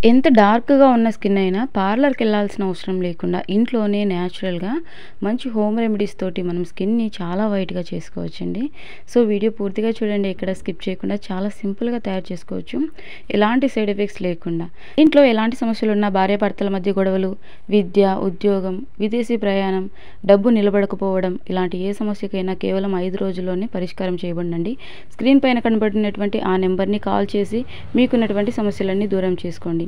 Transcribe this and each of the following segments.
ఎంత డార్క్‌గా ఉన్న స్కిన్ అయినా పార్లర్‌కెళ్ళాల్సిన అవసరం లేకుండా ఇంట్లోనే న్యాచురల్‌గా మంచి హోమ్ రెమెడీస్ తోటి మనం స్కిన్‌ని చాలా వైట్‌గా చేసుకోవచ్చండి. సో, వీడియో పూర్తిగా చూడండి. ఎక్కడ స్కిప్ చేయకుండా చాలా సింపుల్‌గా తయారు చేసుకోవచ్చు. ఎలాంటి సైడ్ ఎఫెక్ట్స్ లేకుండా. ఇంట్లో ఎలాంటి సమస్యలున్నా భార్యాభర్తల మధ్య గొడవలు, విద్య, ఉద్యోగం, విదేశీ ప్రయాణం, డబ్బు నిలబడకపోవడం ఇలాంటి ఏ సమస్యకైనా కేవలం 5 రోజుల్లోనే పరిష్కారం చేయబడునండి. స్క్రీన్ పైన కనబడుతున్నటువంటి ఆ నెంబర్‌ని కాల్ చేసి మీకున్నటువంటి సమస్యలన్నీ దూరం చేసుకోండి.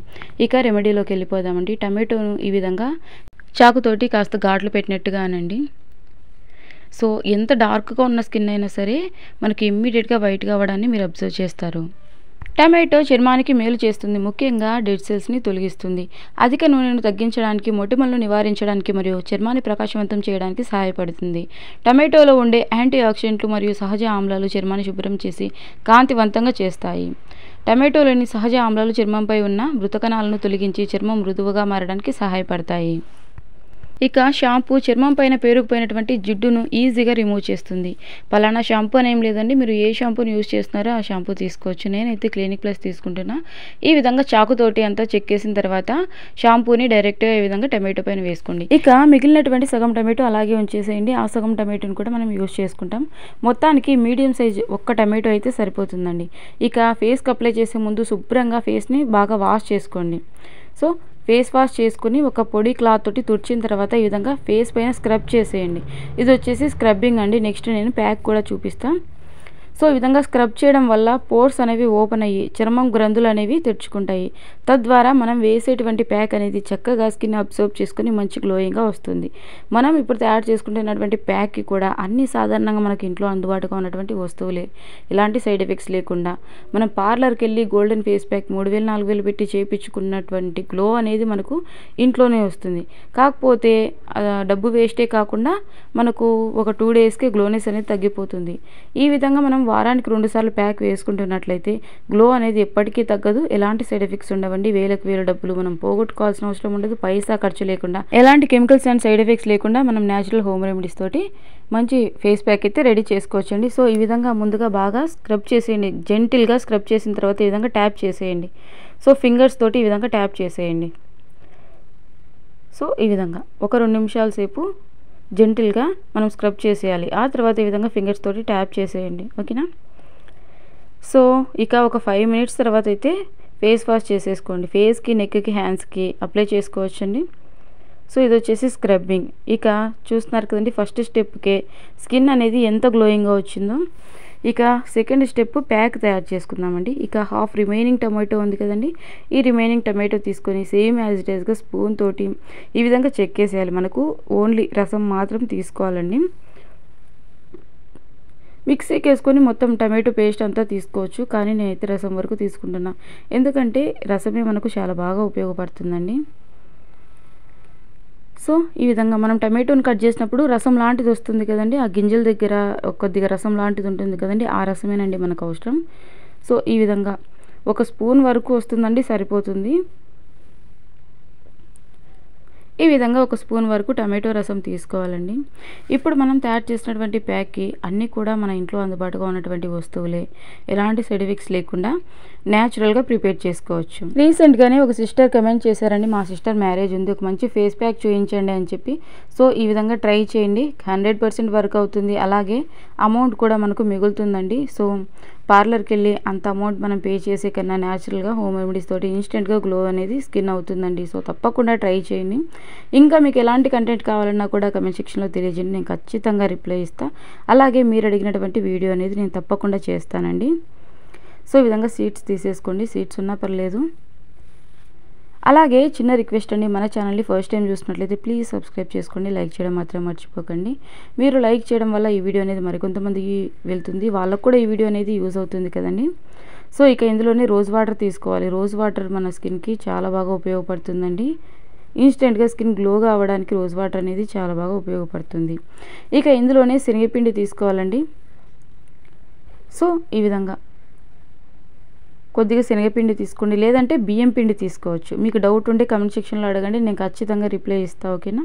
ఇక రెమెడీలోకి వెళ్ళిపోదామండి. టమాటోను ఈ విధంగా చాకుతోటి కాస్త ఘాట్లు పెట్టినట్టుగా అనండి. సో, ఎంత డార్క్‌గా ఉన్న స్కిన్ అయినా సరే మనకి ఇమ్మీడియేట్‌గా వైట్‌గా అవ్వడాన్ని మీరు అబ్జర్వ్ చేస్తారు. టమాటో చర్మానికి మేలు చేస్తుంది. ముఖ్యంగా డెడ్ సెల్స్‌ని తొలగిస్తుంది. అధిక నూనెను తగ్గించడానికి, మొటిమలను నివారించడానికి మరియు చర్మాన్ని ప్రకాశవంతం చేయడానికి సహాయపడుతుంది. టమాటోలో ఉండే యాంటీ ఆక్సిడెంట్లు మరియు సహజ ఆమ్లాలు చర్మాన్ని శుభ్రం చేసి కాంతివంతంగా చేస్తాయి. టమాటోలోని సహజ ఆమ్లాలు చర్మంపై ఉన్న మృత కణాలను తొలగించి చర్మం మృదువుగా మారడానికి సహాయపడతాయి. ఇక షాంపూ చర్మం పైన పేరుకుపోయినటువంటి జిడ్డును ఈజీగా రిమూవ్ చేస్తుంది. పలానా షాంపూ అనేం లేదండి. మీరు ఏ షాంపూని యూజ్ చేస్తున్నారో ఆ షాంపూ తీసుకోవచ్చు. నేనైతే క్లినిక్ ప్లస్ తీసుకుంటున్నా. ఈ విధంగా చాకుతోటి అంతా చెక్కేసిన తర్వాత షాంపూని డైరెక్ట్‌గా ఈ విధంగా టమాటో పైన వేసుకోండి. ఇక మిగిలినటువంటి సగం టమాటో అలాగే ఉంచేసేయండి. ఆ సగం టమాటోని కూడా మనం యూజ్ చేసుకుంటాం. మొత్తానికి మీడియం సైజ్ ఒక్క టమాటో అయితే సరిపోతుందండి. ఇక ఫేస్‌కి అప్లై చేసే ముందు శుభ్రంగా ఫేస్‌ని బాగా వాష్ చేసుకోండి. సో, ఫేస్ వాష్ చేసుకుని ఒక పొడి క్లాత్ తోటి తుడిచిన తర్వాత ఈ విధంగా ఫేస్ పైన స్క్రబ్ చేసేయండి. ఇది వచ్చేసి స్క్రబ్బింగ్ అండి. నెక్స్ట్ నేను ప్యాక్ కూడా చూపిస్తా. సో, ఈ విధంగా స్క్రబ్ చేయడం వల్ల పోర్స్ అనేవి ఓపెన్ అయ్యి చర్మం గ్రంథులు అనేవి తెరుచుకుంటాయి. తద్వారా మనం వేసేటువంటి ప్యాక్ అనేది చక్కగా స్కిన్ అబ్జర్వ్ చేసుకొని మంచి గ్లోయింగ్‌గా వస్తుంది. మనం ఇప్పుడు తయారు చేసుకుంటున్నటువంటి ప్యాక్‌కి కూడా అన్ని సాధారణంగా మనకి ఇంట్లో అందుబాటుగా ఉన్నటువంటి వస్తువులే. ఎలాంటి సైడ్ ఎఫెక్ట్స్ లేకుండా మనం పార్లర్‌కెళ్ళి గోల్డెన్ ఫేస్ ప్యాక్ 3000, 4000 పెట్టి చేపించుకున్నటువంటి గ్లో అనేది మనకు ఇంట్లోనే వస్తుంది. కాకపోతే డబ్బు వేస్టే కాకుండా మనకు ఒక 2 డేస్‌కే గ్లోనెస్ అనేది తగ్గిపోతుంది. ఈ విధంగా మనం వారానికి 2 సార్లు ప్యాక్ వేసుకుంటున్నట్లయితే గ్లో అనేది ఎప్పటికీ తగ్గదు. ఎలాంటి సైడ్ ఎఫెక్ట్స్ ఉండవండి. వేలకు వేల డబ్బులు మనం పోగొట్టుకోవాల్సిన అవసరం ఉండదు. పైసా ఖర్చు లేకుండా ఎలాంటి కెమికల్స్ అండ్ సైడ్ ఎఫెక్ట్స్ లేకుండా మనం న్యాచురల్ హోమ్ రెమెడీస్ తోటి మంచి ఫేస్ ప్యాక్ అయితే రెడీ చేసుకోవచ్చండి. సో, ఈ విధంగా ముందుగా బాగా స్క్రబ్ చేసేయండి. జెంటిల్‌గా స్క్రబ్ చేసిన తర్వాత ఈ విధంగా ట్యాప్ చేసేయండి. సో, ఫింగర్స్ తోటి ఈ విధంగా ట్యాప్ చేసేయండి. సో, ఈ విధంగా ఒక 2 నిమిషాల సేపు జెంటిల్‌గా మనం స్క్రబ్ చేసేయాలి. ఆ తర్వాత ఈ విధంగా ఫింగర్స్ తోటి ట్యాప్ చేసేయండి. ఓకేనా? సో, ఇక ఒక 5 మినిట్స్ తర్వాత అయితే ఫేస్ వాష్ చేసేసుకోండి. ఫేస్‌కి, నెక్‌కి, హ్యాండ్స్‌కి అప్లై చేసుకోవచ్చండి. సో, ఇదొచ్చేసి స్క్రబ్బింగ్. ఇక చూస్తున్నారు కదండీ ఫస్ట్ స్టెప్‌కే స్కిన్ అనేది ఎంత గ్లోయింగ్‌గా వచ్చిందో. ఇక సెకండ్ స్టెప్ ప్యాక్ తయారు చేసుకుందామండి. ఇక హాఫ్ రిమైనింగ్ టమాటో ఉంది కదండీ. ఈ రిమైనింగ్ టమాటో తీసుకొని సేమ్ యాజ్ ఇట్ ఈస్‌గా స్పూన్ తోటి ఈ విధంగా చెక్కేసేయాలి. మనకు ఓన్లీ రసం మాత్రం తీసుకోవాలండి. మిక్సీకి వేసుకొని మొత్తం టమాటో పేస్ట్ అంతా తీసుకోవచ్చు. కానీ నేనైతే రసం వరకు తీసుకుంటున్నా. ఎందుకంటే రసమే మనకు చాలా బాగా ఉపయోగపడుతుందండి. సో, ఈ విధంగా మనం టమాటోని కట్ చేసినప్పుడు రసం లాంటిది వస్తుంది కదండీ. ఆ గింజల దగ్గర కొద్దిగా రసం లాంటిది ఉంటుంది కదండీ. ఆ రసమేనండి మనకు అవసరం. సో, ఈ విధంగా ఒక స్పూన్ వరకు వస్తుందండి, సరిపోతుంది. ఈ విధంగా ఒక స్పూన్ వరకు టమాటో రసం తీసుకోవాలండి. ఇప్పుడు మనం తయారు చేసినటువంటి ప్యాక్‌కి అన్నీ కూడా మన ఇంట్లో అందుబాటుగా ఉన్నటువంటి వస్తువులే. ఎలాంటి సైడ్ ఎఫెక్ట్స్ లేకుండా న్యాచురల్‌గా ప్రిపేర్ చేసుకోవచ్చు. రీసెంట్‌గానే ఒక సిస్టర్ కమెంట్ చేశారండి. మా సిస్టర్ మ్యారేజ్ ఉంది. ఒక మంచి ఫేస్ ప్యాక్ చూయించండి అని చెప్పి. సో, ఈ విధంగా ట్రై చేయండి. 100% వర్క్ అవుతుంది. అలాగే అమౌంట్ కూడా మనకు మిగులుతుందండి. సో, పార్లర్‌కెళ్ళి అంత అమౌంట్ మనం పే చేసే కన్నా న్యాచురల్‌గా హోమ్ రెమెడీస్ తోటి ఇన్‌స్టెంట్‌గా గ్లో అనేది స్కిన్ అవుతుందండి. సో, తప్పకుండా ట్రై చేయండి. ఇంకా మీకు ఎలాంటి కంటెంట్ కావాలన్నా కూడా కామెంట్ సెక్షన్‌లో తెలియజేయండి. నేను ఖచ్చితంగా రిప్లై ఇస్తా. అలాగే మీరు అడిగినటువంటి వీడియో అనేది నేను తప్పకుండా చేస్తానండి. సో, ఈ విధంగా సీడ్స్ తీసేసుకోండి. సీడ్స్ ఉన్నా పర్లేదు. అలాగే చిన్న రిక్వెస్ట్ అండి, మన ఛానల్ని ఫస్ట్ టైం చూసినట్లయితే ప్లీజ్ సబ్స్క్రైబ్ చేసుకోండి. లైక్ చేయడం మాత్రం మర్చిపోకండి. మీరు లైక్ చేయడం వల్ల ఈ వీడియో అనేది మరికొంతమందికి వెళ్తుంది. వాళ్ళకు కూడా ఈ వీడియో అనేది యూజ్ అవుతుంది కదండి. సో, ఇక ఇందులోనే రోజ్ వాటర్ తీసుకోవాలి. రోజ్ వాటర్ మన స్కిన్‌కి చాలా బాగా ఉపయోగపడుతుందండి. ఇన్స్టెంట్‌గా స్కిన్ గ్లోగా అవ్వడానికి రోజ్ వాటర్ అనేది చాలా బాగా ఉపయోగపడుతుంది. ఇక ఇందులోనే శనగపిండి తీసుకోవాలండి. సో, ఈ విధంగా కొద్దిగా శనగపిండి తీసుకోండి. లేదంటే బియ్యం పిండి తీసుకోవచ్చు. మీకు డౌట్ ఉంటే కామెంట్ సెక్షన్‌లో అడగండి. నేను ఖచ్చితంగా రిప్లై ఇస్తా. ఓకేనా?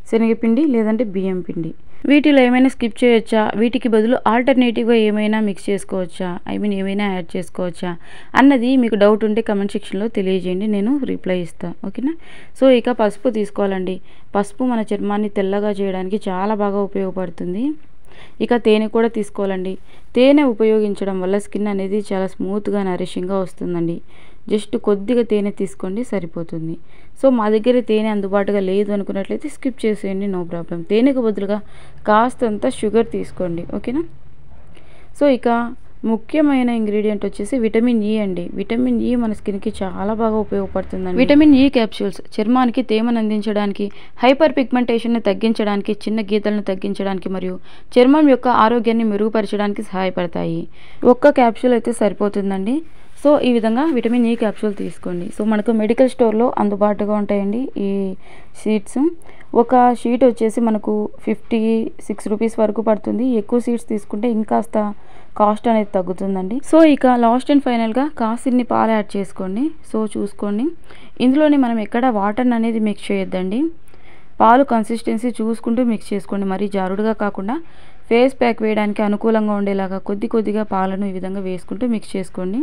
శనగపిండి లేదంటే బియ్యం పిండి. వీటిలో ఏమైనా స్కిప్ చేయొచ్చా, వీటికి బదులు ఆల్టర్నేటివ్గా ఏమైనా మిక్స్ చేసుకోవచ్చా, ఏమైనా యాడ్ చేసుకోవచ్చా అన్నది మీకు డౌట్ ఉంటే కమెంట్ సెక్షన్లో తెలియజేయండి, నేను రిప్లై ఇస్తాను. ఓకేనా. సో ఇక పసుపు తీసుకోవాలండి. పసుపు మన చర్మాన్ని తెల్లగా చేయడానికి చాలా బాగా ఉపయోగపడుతుంది. ఇక తేనె కూడా తీసుకోవాలండి. తేనె ఉపయోగించడం వల్ల స్కిన్ అనేది చాలా స్మూత్గా నరిషింగ్గా వస్తుందండి. జస్ట్ కొద్దిగా తేనె తీసుకోండి, సరిపోతుంది. సో మా దగ్గర తేనె అందుబాటుగా లేదు అనుకున్నట్లయితే స్కిప్ చేసేయండి, నో ప్రాబ్లం. తేనెకు బదులుగా కాస్తంత షుగర్ తీసుకోండి. ఓకేనా. సో ఇక ముఖ్యమైన ఇంగ్రీడియంట్ వచ్చేసి విటమిన్ ఈ అండి. విటమిన్ ఈ మన స్కిన్కి చాలా బాగా ఉపయోగపడుతుందండి. విటమిన్ ఈ క్యాప్సూల్స్ చర్మానికి తేమను అందించడానికి, హైపర్ పిగ్మెంటేషన్ని తగ్గించడానికి, చిన్న గీతలను తగ్గించడానికి మరియు చర్మం యొక్క ఆరోగ్యాన్ని మెరుగుపరచడానికి సహాయపడతాయి. ఒక్క క్యాప్సూల్ అయితే సరిపోతుందండి. సో ఈ విధంగా విటమిన్ ఈ క్యాప్సూల్ తీసుకోండి. సో మనకు మెడికల్ స్టోర్లో అందుబాటుగా ఉంటాయండి ఈ షీట్స్. ఒక షీట్ వచ్చేసి మనకు 56 రూపీస్ వరకు పడుతుంది. ఎక్కువ షీట్స్ తీసుకుంటే ఇంకాస్త కాస్ట్ అనేది తగ్గుతుందండి. సో ఇక లాస్ట్ అండ్ ఫైనల్గా కాసిన్ని పాలు యాడ్ చేసుకోండి. సో చూసుకోండి, ఇందులోని మనం ఎక్కడ వాటర్ అనేది మిక్స్ చేయొద్దండి. పాలు కన్సిస్టెన్సీ చూసుకుంటూ మిక్స్ చేసుకోండి. మరీ జారుడుగా కాకుండా ఫేస్ ప్యాక్ వేయడానికి అనుకూలంగా ఉండేలాగా కొద్దిగా పాలను ఈ విధంగా వేసుకుంటూ మిక్స్ చేసుకోండి.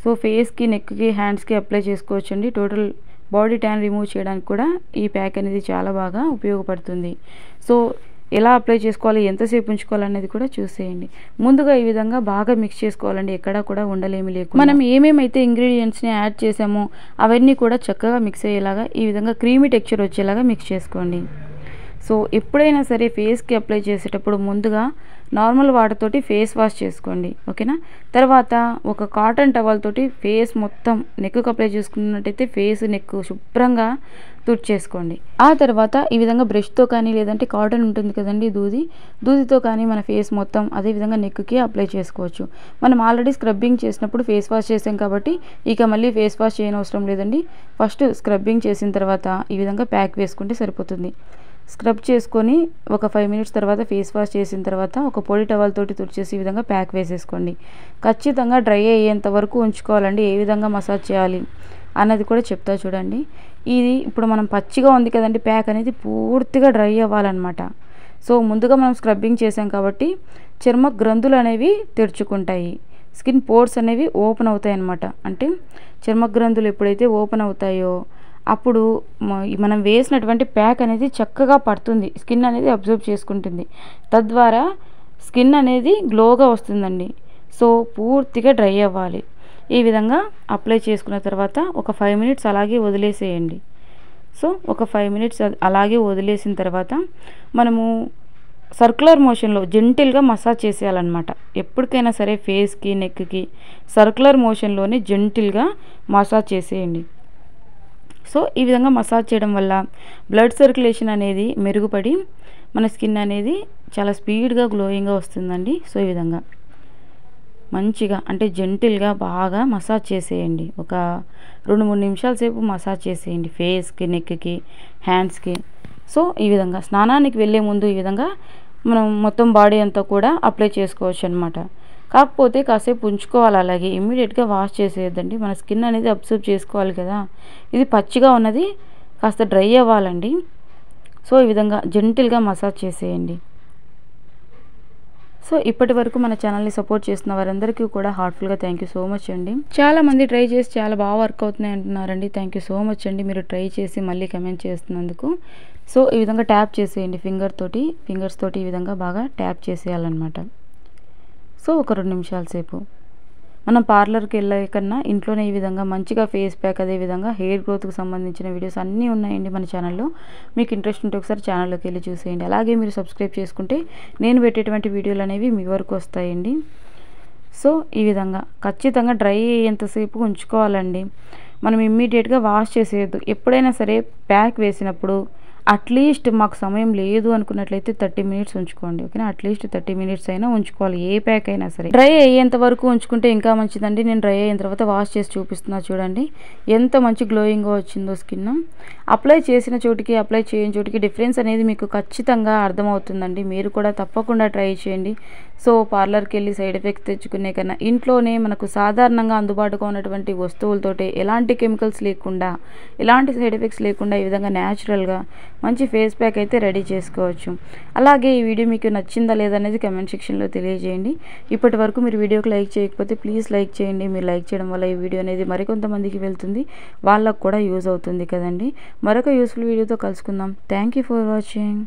సో ఫేస్కి, నెక్కి, హ్యాండ్స్కి అప్లై చేసుకోవచ్చండి. టోటల్ బాడీ ట్యాన్ రిమూవ్ చేయడానికి కూడా ఈ ప్యాక్ అనేది చాలా బాగా ఉపయోగపడుతుంది. సో ఎలా అప్లై చేసుకోవాలి, ఎంతసేపు ఉంచుకోవాలనేది కూడా చూసేయండి. ముందుగా ఈ విధంగా బాగా మిక్స్ చేసుకోవాలండి, ఎక్కడా కూడా ఉండలేమి లేకుండా. మనం ఏమేమైతే ఇంగ్రీడియంట్స్ని యాడ్ చేసామో అవన్నీ కూడా చక్కగా మిక్స్ అయ్యేలాగా ఈ విధంగా క్రీమీ టెక్స్చర్ వచ్చేలాగా మిక్స్ చేసుకోండి. సో ఎప్పుడైనా సరే ఫేస్కి అప్లై చేసేటప్పుడు ముందుగా నార్మల్ వాటర్ తోటి ఫేస్ వాష్ చేసుకోండి. ఓకేనా. తర్వాత ఒక కాటన్ టవల్ తోటి ఫేస్ మొత్తం నెక్కు అప్లై చేసుకున్నట్టయితే ఫేస్, నెక్ శుభ్రంగా తుడిచేసుకోండి. ఆ తర్వాత ఈ విధంగా బ్రష్తో కానీ లేదంటే కాటన్ ఉంటుంది కదండి, దూదితో కానీ మన ఫేస్ మొత్తం అదేవిధంగా నెక్కి అప్లై చేసుకోవచ్చు. మనం ఆల్రెడీ స్క్రబ్బింగ్ చేసినప్పుడు ఫేస్ వాష్ చేసాం కాబట్టి ఇక మళ్ళీ ఫేస్ వాష్ చేయనవసరం లేదండి. ఫస్ట్ స్క్రబ్బింగ్ చేసిన తర్వాత ఈ విధంగా ప్యాక్ వేసుకుంటే సరిపోతుంది. స్క్రబ్ చేసుకొని ఒక 5 మినిట్స్ తర్వాత ఫేస్ వాష్ చేసిన తర్వాత ఒక పొడి టవల్ తోటి తుడిచేసి ఈ విధంగా ప్యాక్ వేసేసుకోండి. ఖచ్చితంగా డ్రై అయ్యేంత వరకు ఉంచుకోవాలండి. ఏ విధంగా మసాజ్ చేయాలి అన్నది కూడా చెప్తా చూడండి. ఇది ఇప్పుడు మనం పచ్చిగా ఉంది కదండి, ప్యాక్ అనేది పూర్తిగా డ్రై అవ్వాలన్నమాట. సో ముందుగా మనం స్క్రబ్బింగ్ చేసాం కాబట్టి చర్మ గ్రంథులు అనేవి తెరుచుకుంటాయి, స్కిన్ పోర్స్ అనేవి ఓపెన్ అవుతాయి అన్నమాట. అంటే చర్మ గ్రంథులు ఎప్పుడైతే ఓపెన్ అవుతాయో అప్పుడు మనం వేసినటువంటి ప్యాక్ అనేది చక్కగా పడుతుంది, స్కిన్ అనేది అబ్జర్వ్ చేసుకుంటుంది. తద్వారా స్కిన్ అనేది గ్లోగా వస్తుందండి. సో పూర్తిగా డ్రై అవ్వాలి. ఈ విధంగా అప్లై చేసుకున్న తర్వాత ఒక 5 మినిట్స్ అలాగే వదిలేసేయండి. సో ఒక 5 మినిట్స్ అలాగే వదిలేసిన తర్వాత మనము సర్క్యులర్ మోషన్లో జెంటిల్గా మసాజ్ చేసేయాలన్నమాట. ఎప్పటికైనా సరే ఫేస్కి, నెక్కి సర్క్యులర్ మోషన్లోనే జెంటిల్గా మసాజ్ చేసేయండి. సో ఈ విధంగా మసాజ్ చేయడం వల్ల బ్లడ్ సర్క్యులేషన్ అనేది మెరుగుపడి మన స్కిన్ అనేది చాలా స్పీడ్గా గ్లోయింగ్గా వస్తుందండి. సో ఈ విధంగా మంచిగా అంటే జెంటిల్గా బాగా మసాజ్ చేసేయండి. ఒక 2-3 నిమిషాల సేపు మసాజ్ చేసేయండి ఫేస్కి, నెక్కి, హ్యాండ్స్కి. సో ఈ విధంగా స్నానానికి వెళ్ళే ముందు ఈ విధంగా మనం మొత్తం బాడీ అంతా కూడా అప్లై చేసుకోవచ్చు అనమాట. కాకపోతే కాసేపు ఉంచుకోవాలి, అలాగే ఇమ్మీడియట్గా వాష్ చేసేయద్దండి. మన స్కిన్ అనేది అబ్జర్వ్ చేసుకోవాలి కదా. ఇది పచ్చిగా ఉన్నది కాస్త డ్రై అవ్వాలండి. సో ఈ విధంగా జెంటిల్గా మసాజ్ చేసేయండి. సో ఇప్పటి వరకు మన ఛానల్ని సపోర్ట్ చేస్తున్న వారందరికీ కూడా హార్ట్ఫుల్గా థ్యాంక్ యూ సో మచ్ అండి. చాలామంది ట్రై చేసి చాలా బాగా వర్క్ అవుతున్నాయి అంటున్నారండి. థ్యాంక్ యూ సో మచ్ అండి, మీరు ట్రై చేసి మళ్ళీ కమెంట్ చేస్తున్నందుకు. సో ఈ విధంగా ట్యాప్ చేసేయండి ఫింగర్స్ తోటి ఈ విధంగా బాగా ట్యాప్ చేసేయాలన్నమాట. సో ఒక 2 నిమిషాల సేపు. మనం పార్లర్కి వెళ్ళే కన్నా ఇంట్లోనే ఈ విధంగా మంచిగా ఫేస్ ప్యాక్, అదేవిధంగా హెయిర్ గ్రోత్కి సంబంధించిన వీడియోస్ అన్నీ ఉన్నాయండి మన ఛానల్లో. మీకు ఇంట్రెస్ట్ ఉంటే ఒకసారి ఛానల్లోకి వెళ్ళి చూసేయండి. అలాగే మీరు సబ్స్క్రైబ్ చేసుకుంటే నేను పెట్టేటువంటి వీడియోలు అనేవి మీ వరకు వస్తాయండి. సో ఈ విధంగా ఖచ్చితంగా డ్రై అయ్యేంతసేపు ఉంచుకోవాలండి. మనం ఇమ్మీడియట్గా వాష్ చేసేయద్దు. ఎప్పుడైనా సరే ప్యాక్ వేసినప్పుడు అట్లీస్ట్ మాకు సమయం లేదు అనుకున్నట్లయితే 30 మినిట్స్ ఉంచుకోండి. ఓకేనా. అట్లీస్ట్ 30 మినిట్స్ అయినా ఉంచుకోవాలి, ఏ ప్యాక్ అయినా సరే. డ్రై అయ్యేంత వరకు ఉంచుకుంటే ఇంకా మంచిదండి. నేను డ్రై అయిన తర్వాత వాష్ చేసి చూపిస్తున్నా చూడండి ఎంత మంచి గ్లోయింగ్గా వచ్చిందో స్కిన్. అప్లై చేసిన చోటికి అప్లై చేయని చోటికి డిఫరెన్స్ అనేది మీకు ఖచ్చితంగా అర్థమవుతుందండి. మీరు కూడా తప్పకుండా ట్రై చేయండి. సో పార్లర్కి వెళ్ళి సైడ్ ఎఫెక్ట్స్ తెచ్చుకునే కన్నా ఇంట్లోనే మనకు సాధారణంగా అందుబాటుగా ఉన్నటువంటి వస్తువులతోటి ఎలాంటి కెమికల్స్ లేకుండా, ఎలాంటి సైడ్ ఎఫెక్ట్స్ లేకుండా ఈ విధంగా న్యాచురల్గా మంచి ఫేస్ ప్యాక్ అయితే రెడీ చేసుకోవచ్చు. అలాగే ఈ వీడియో మీకు నచ్చిందా లేదా అనేది కమెంట్ సెక్షన్లో తెలియజేయండి. ఇప్పటి వరకు మీరు వీడియోకి లైక్ చేయకపోతే ప్లీజ్ లైక్ చేయండి. మీరు లైక్ చేయడం వల్ల ఈ వీడియో అనేది మరికొంతమందికి వెళ్తుంది, వాళ్ళకు కూడా యూజ్ అవుతుంది కదండి. మరొక యూస్ఫుల్ వీడియోతో కలుసుకుందాం. Thank you for watching.